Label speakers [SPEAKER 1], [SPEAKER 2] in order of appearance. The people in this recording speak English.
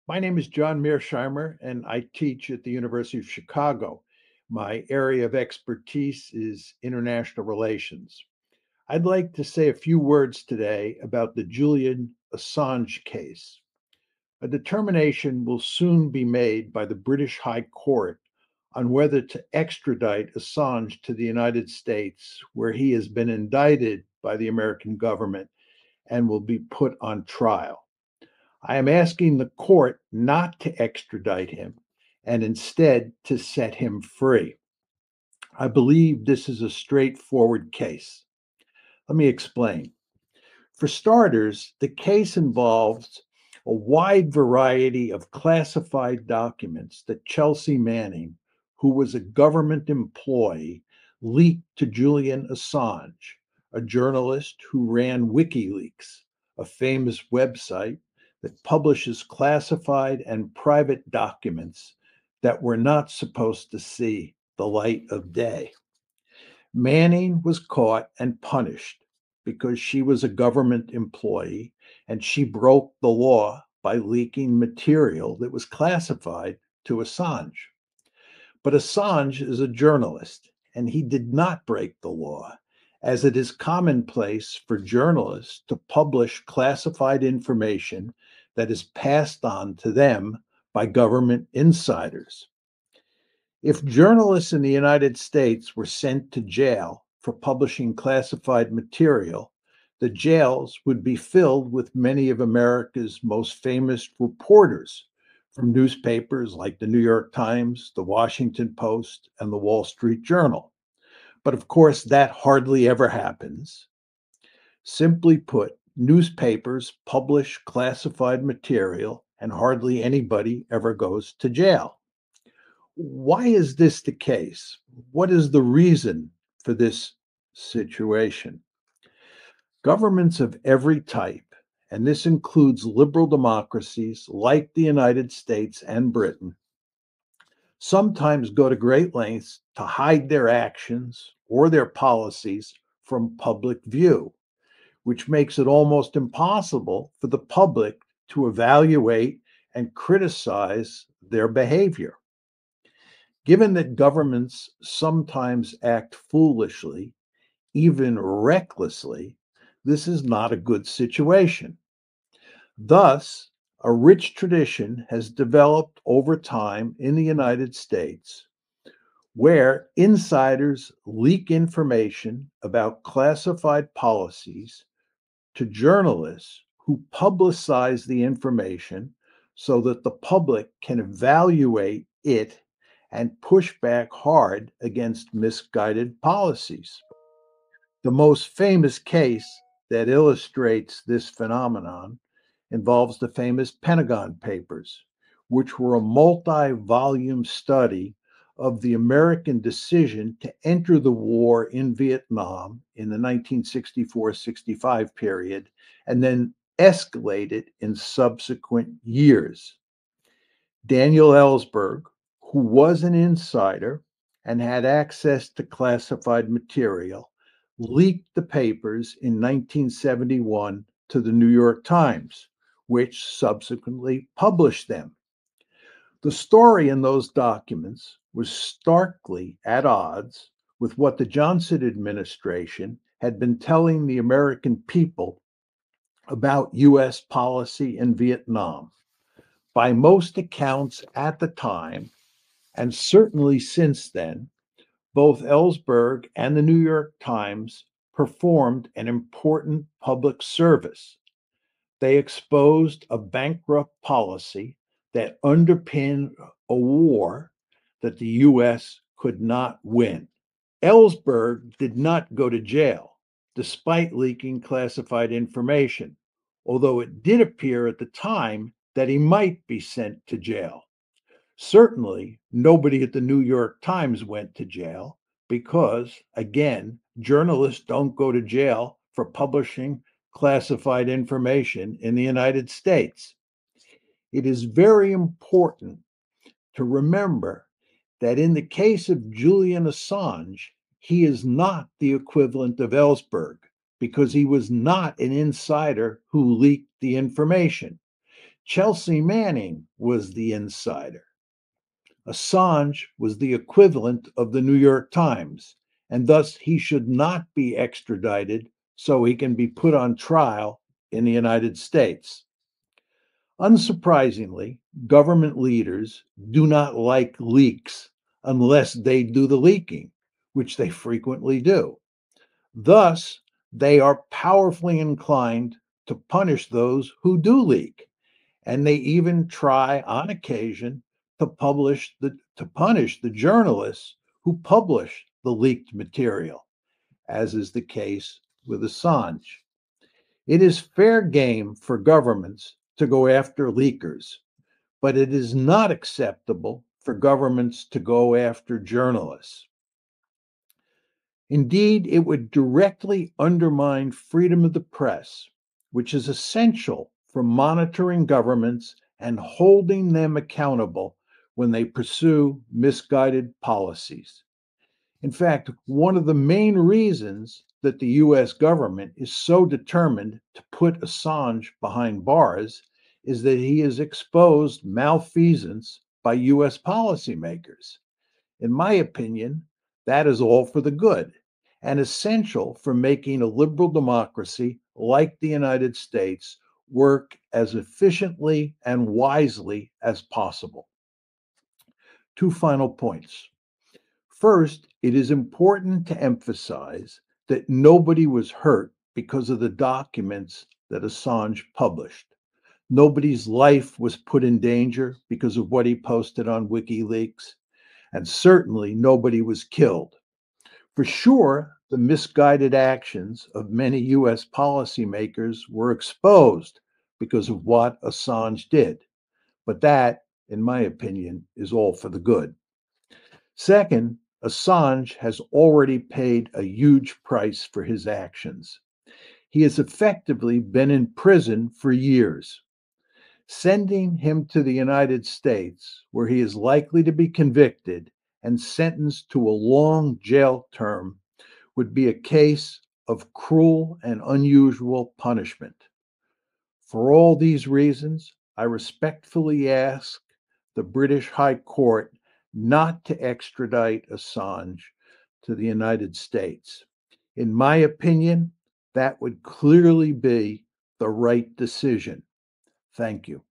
[SPEAKER 1] My name is John Mearsheimer, and I teach at the University of Chicago. My area of expertise is international relations. I'd like to say a few words today about the Julian Assange case. A determination will soon be made by the British High Court on whether to extradite Assange to the United States, where he has been indicted by the American government and will be put on trial. I am asking the court not to extradite him and instead to set him free. I believe this is a straightforward case. Let me explain. For starters, the case involves a wide variety of classified documents that Chelsea Manning, who was a government employee, leaked to Julian Assange, a journalist who ran WikiLeaks, a famous website that publishes classified and private documents that were not supposed to see the light of day. Manning was caught and punished because she was a government employee and she broke the law by leaking material that was classified to Assange. But Assange is a journalist and he did not break the law, as it is commonplace for journalists to publish classified information that is passed on to them by government insiders. If journalists in the United States were sent to jail for publishing classified material, the jails would be filled with many of America's most famous reporters from newspapers like the New York Times, the Washington Post, and the Wall Street Journal. But of course, that hardly ever happens. Simply put, newspapers publish classified material and hardly anybody ever goes to jail. Why is this the case? What is the reason for this situation? Governments of every type, and this includes liberal democracies like the United States and Britain, sometimes go to great lengths to hide their actions or their policies from public view, which makes it almost impossible for the public to evaluate and criticize their behavior. Given that governments sometimes act foolishly, even recklessly, this is not a good situation. Thus, a rich tradition has developed over time in the United States where insiders leak information about classified policies to journalists who publicize the information so that the public can evaluate it and push back hard against misguided policies. The most famous case that illustrates this phenomenon involves the famous Pentagon Papers, which were a multi volume study of the American decision to enter the war in Vietnam in the 1964-65 period and then escalated in subsequent years. Daniel Ellsberg, who was an insider and had access to classified material, leaked the papers in 1971 to the New York Times, which subsequently published them. The story in those documents was starkly at odds with what the Johnson administration had been telling the American people about U.S. policy in Vietnam. By most accounts at the time, and certainly since then, both Ellsberg and the New York Times performed an important public service. They exposed a bankrupt policy that underpinned a war that the U.S. could not win. Ellsberg did not go to jail, despite leaking classified information, although it did appear at the time that he might be sent to jail. Certainly, nobody at the New York Times went to jail because, again, journalists don't go to jail for publishing classified information in the United States. It is very important to remember that in the case of Julian Assange, he is not the equivalent of Ellsberg because he was not an insider who leaked the information. Chelsea Manning was the insider. Assange was the equivalent of the New York Times, and thus he should not be extradited so he can be put on trial in the United States. Unsurprisingly, government leaders do not like leaks unless they do the leaking, which they frequently do. Thus, they are powerfully inclined to punish those who do leak, and they even try on occasion to punish the journalists who publish the leaked material, as is the case with Assange. It is fair game for governments to go after leakers, but it is not acceptable for governments to go after journalists. Indeed, it would directly undermine freedom of the press, which is essential for monitoring governments and holding them accountable when they pursue misguided policies. In fact, one of the main reasons that the US government is so determined to put Assange behind bars is that he has exposed malfeasance by US policymakers. In my opinion, that is all for the good and essential for making a liberal democracy like the United States work as efficiently and wisely as possible. Two final points. First, it is important to emphasize that nobody was hurt because of the documents that Assange published. Nobody's life was put in danger because of what he posted on WikiLeaks, and certainly nobody was killed. For sure, the misguided actions of many US policymakers were exposed because of what Assange did, but that, in my opinion, is all for the good. Second, Assange has already paid a huge price for his actions. He has effectively been in prison for years. Sending him to the United States, where he is likely to be convicted and sentenced to a long jail term, would be a case of cruel and unusual punishment. For all these reasons, I respectfully ask the British High Court not to extradite Assange to the United States. In my opinion, that would clearly be the right decision. Thank you.